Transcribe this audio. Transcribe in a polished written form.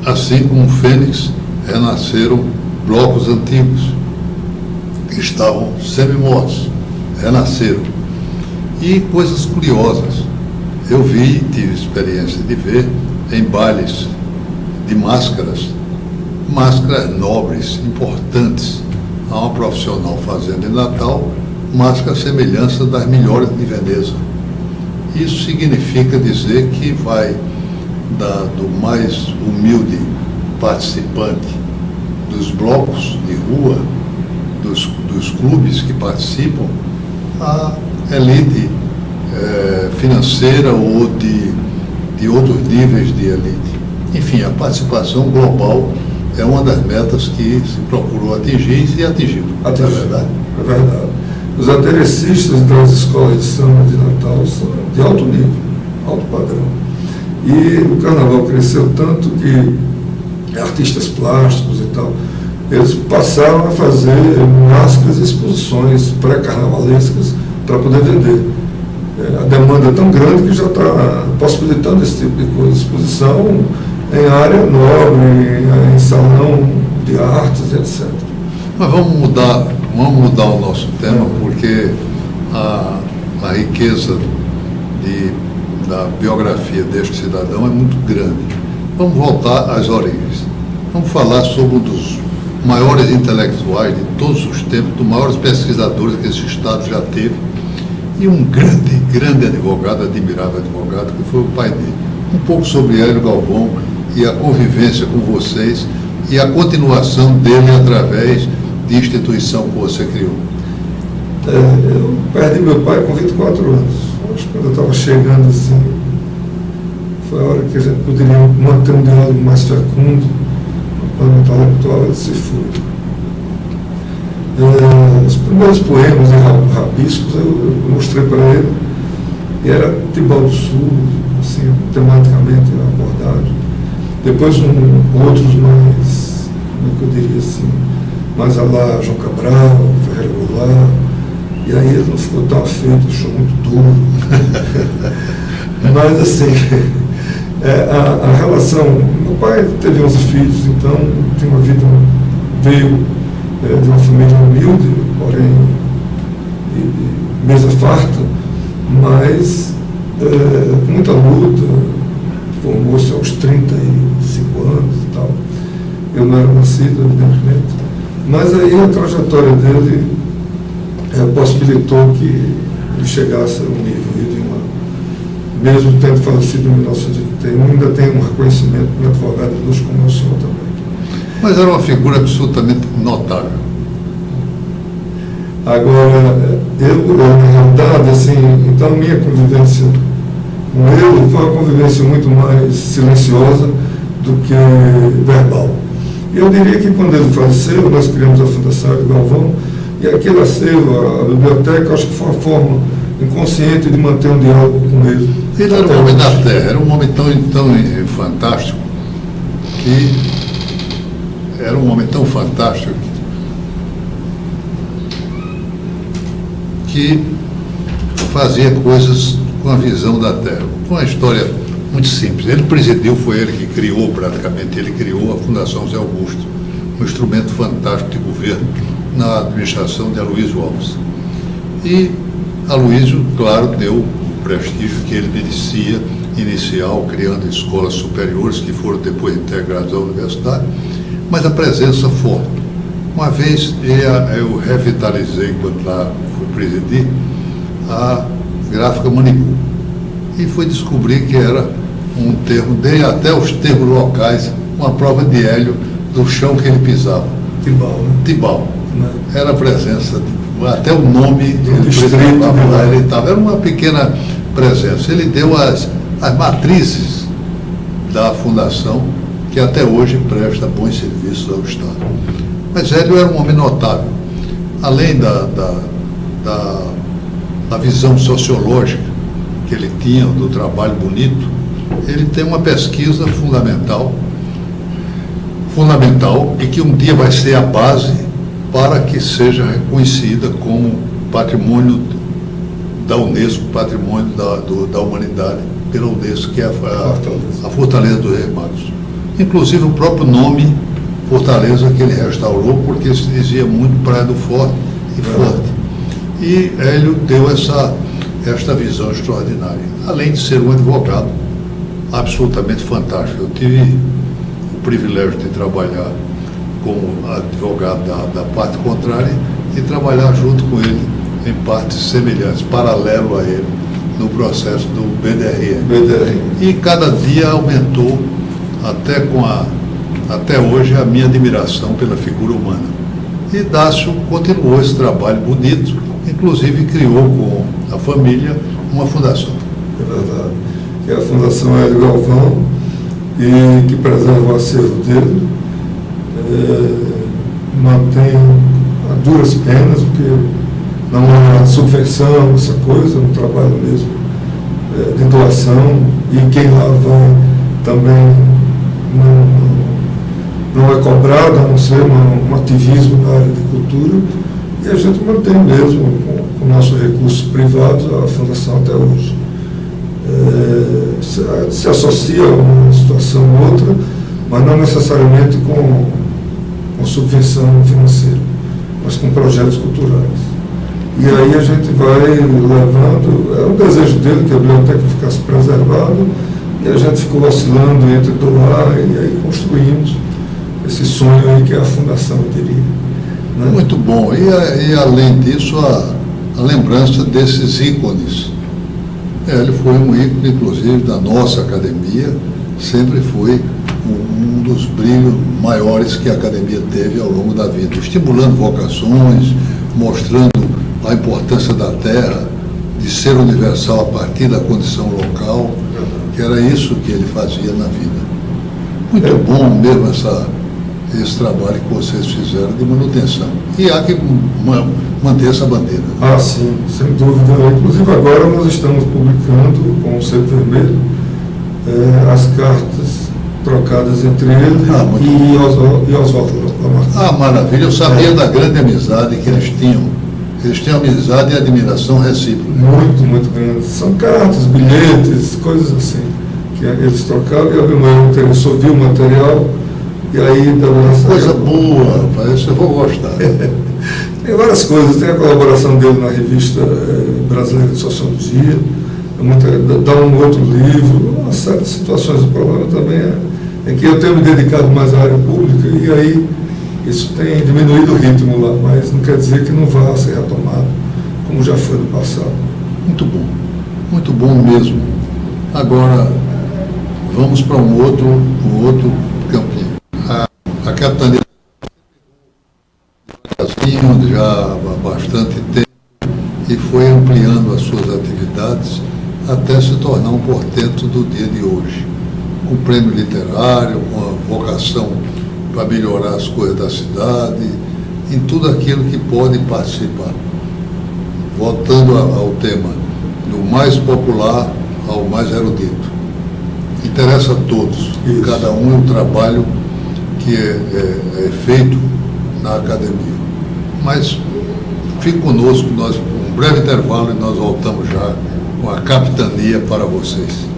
assim como o Fênix, renasceram blocos antigos, que estavam semi-mortos, renasceram. E coisas curiosas. Eu tive experiência de ver em bailes de máscaras nobres, importantes. Há uma profissional fazendo em Natal máscaras semelhanças das melhores de Veneza. Isso significa dizer que vai do mais humilde participante dos blocos de rua, dos clubes que participam, à elite financeira ou de outros níveis de elite. Enfim, a participação global é uma das metas que se procurou atingir e se atingiu. É verdade? É verdade. Os aderecistas das escolas de samba de Natal são de alto nível, alto padrão. E o carnaval cresceu tanto que artistas plásticos e tal, eles passaram a fazer máscaras e exposições pré-carnavalescas para poder vender. A demanda é tão grande que já está possibilitando esse tipo de coisa, exposição em área nobre, em salão de artes, etc. Mas vamos mudar o nosso tema, porque a riqueza da biografia deste cidadão é muito grande. Vamos voltar às origens. Vamos falar sobre um dos maiores intelectuais de todos os tempos, dos maiores pesquisadores que esse Estado já teve, e um grande advogado, admirável advogado, que foi o pai dele. Um pouco sobre Hélio Galvão e a convivência com vocês e a continuação dele através de instituição que você criou. Eu perdi meu pai com 24 anos. Acho que quando eu estava chegando assim, foi a hora que a gente poderia manter um diálogo mais fecundo, o plano intelectual, ele se foi. Os primeiros poemas e rabiscos eu mostrei para ele, e era Tibau Sul, assim, tematicamente abordado. Depois outros mais, como é que eu diria assim, mais a lá João Cabral, Ferreira Goulart, e aí ele não ficou tão afeito, achou muito duro. Mas assim, a relação, meu pai teve 11 filhos, então tem uma vida, veio de uma família humilde, porém de mesa farta, mas com muita luta, formou-se aos 35 anos e tal. Eu não era nascido, evidentemente, mas aí a trajetória dele possibilitou que ele chegasse a um nível de mesmo tendo falecido em 1981, ainda tem um reconhecimento de um advogado ilustre como o senhor também. Mas era uma figura absolutamente notável. Agora, na realidade, assim, então minha convivência com ele foi uma convivência muito mais silenciosa do que verbal. E eu diria que quando ele faleceu, nós criamos a Fundação Hélio Galvão, e aquele acervo, a biblioteca, acho que foi uma forma inconsciente de manter um diálogo com ele. Ele era um homem da terra, era um homem tão fantástico que fazia coisas com a visão da terra. Uma história muito simples. Ele presidiu, foi ele que criou praticamente, ele criou a Fundação Zé Augusto, um instrumento fantástico de governo na administração de Aloysio Alves. E Aloysio, claro, deu o prestígio que ele merecia inicial, criando escolas superiores que foram depois integradas à universidade, mas a presença forte. Uma vez eu revitalizei, quando lá fui presidir, a gráfica Manibu. E fui descobrir que era um termo, dei até os termos locais, uma prova de Hélio do chão que ele pisava. Tibau, né? Tibau. Né? Era a presença, até o nome do distrito lá ele estava. Era uma pequena presença. Ele deu as matrizes da fundação, que até hoje presta bons serviços ao Estado. Mas Hélio era um homem notável. Além da visão sociológica que ele tinha do trabalho bonito, ele tem uma pesquisa fundamental e que um dia vai ser a base para que seja reconhecida como patrimônio da Unesco, patrimônio da humanidade pela Unesco, que é a Fortaleza dos Reis Magos. inclusive o próprio nome Fortaleza que ele restaurou, porque se dizia muito Praia do Forte e Forte. E Hélio deu esta visão extraordinária, além de ser um advogado absolutamente fantástico. Eu tive o privilégio de trabalhar como advogado da parte contrária e trabalhar junto com ele em partes semelhantes, paralelo a ele, no processo do BDRM. E cada dia aumentou, até hoje, a minha admiração pela figura humana. E Dácio continuou esse trabalho bonito, inclusive criou com a família uma fundação. É verdade. Que é a Fundação Hélio Galvão, e que preserva o acervo dele, mantém a duras penas, porque não há subvenção, essa coisa, um trabalho mesmo de doação, e quem lá vai também não é cobrado, a não ser um ativismo na área de cultura, e a gente mantém mesmo, com nossos recursos privados, a Fundação até hoje. Se associa a uma situação ou outra, mas não necessariamente com subvenção financeira, mas com projetos culturais. E aí a gente vai levando, é um desejo dele que a biblioteca ficasse preservada, e a gente ficou oscilando entre doar e aí construímos esse sonho aí que é a fundação, eu diria. Né? Muito bom. E além disso, a lembrança desses ícones. Ele foi um ícone, inclusive, da nossa academia, sempre foi um dos brilhos maiores que a academia teve ao longo da vida, estimulando vocações, mostrando a importância da terra, de ser universal a partir da condição local, que era isso que ele fazia na vida. Muito bom mesmo esse trabalho que vocês fizeram de manutenção. E há que manter essa bandeira. Ah, sim, sem dúvida. Inclusive agora nós estamos publicando com o Selo Vermelho as cartas trocadas entre ele e Oswaldo Lamartine. Ah, maravilha. Eu sabia da grande amizade que eles tinham. Eles têm amizade e admiração recíproca. Muito, muito grande. São cartas, bilhetes, coisas assim, que eles trocavam, e a minha mãe interessou, viu o material, e aí coisa boa, rapaz, eu vou gostar. Tem várias coisas, tem a colaboração dele na revista brasileira de sociologia, dá um outro livro, uma série de situações. O problema também é que eu tenho me dedicado mais à área pública, e aí isso tem diminuído o ritmo lá, mas não quer dizer que não vá ser retomado, como já foi no passado. Muito bom mesmo. Agora, vamos para um outro campinho. A capitania já há bastante tempo e foi ampliando as suas atividades até se tornar um portento do dia de hoje, com prêmio literário, com a vocação para melhorar as coisas da cidade, em tudo aquilo que pode participar. Voltando ao tema, do mais popular ao mais erudito. Interessa a todos, cada um é um trabalho que é feito na academia. Mas fique conosco, um breve intervalo e nós voltamos já com a capitania para vocês.